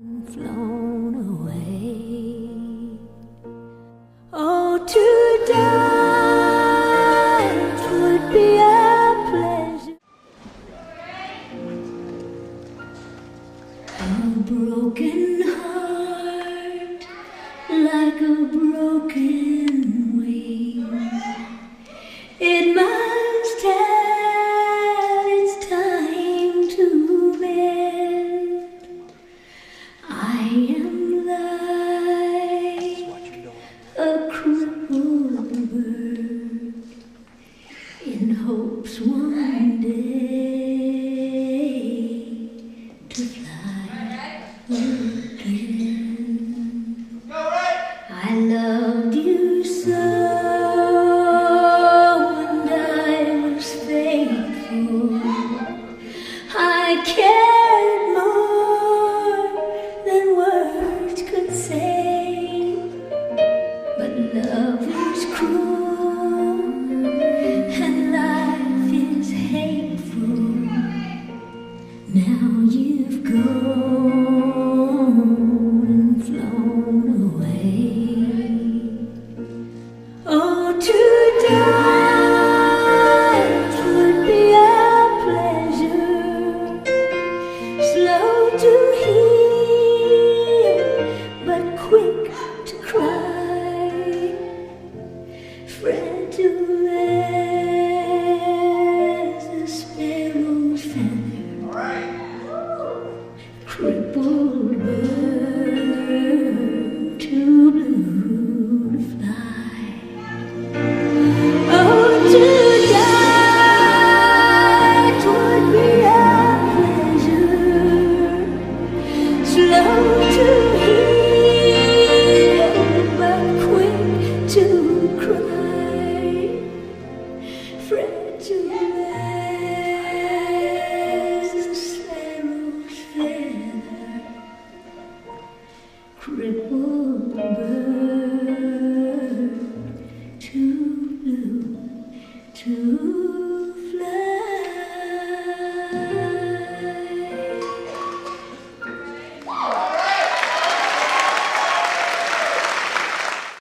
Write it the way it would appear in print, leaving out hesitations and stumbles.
Flown away. Oh, to die would be a pleasure. A broken heart, like a broken wing, it must have its time to mend. I am like a crippled bird in hopes one day to fly again. I loved you so, and I was faithful. I cared more than words could say, but love is cruel and life is hateful. Now you've gone and flown away. Oh, to die would be a pleasure, slow to heal, but quick to cry, fragile as a sparrow's feather, crippled bird too blue to fly. Oh, to die would be a pleasure, slow to heal, but quick to cry, fragile as a sparrow's feather, crippled bird too blue to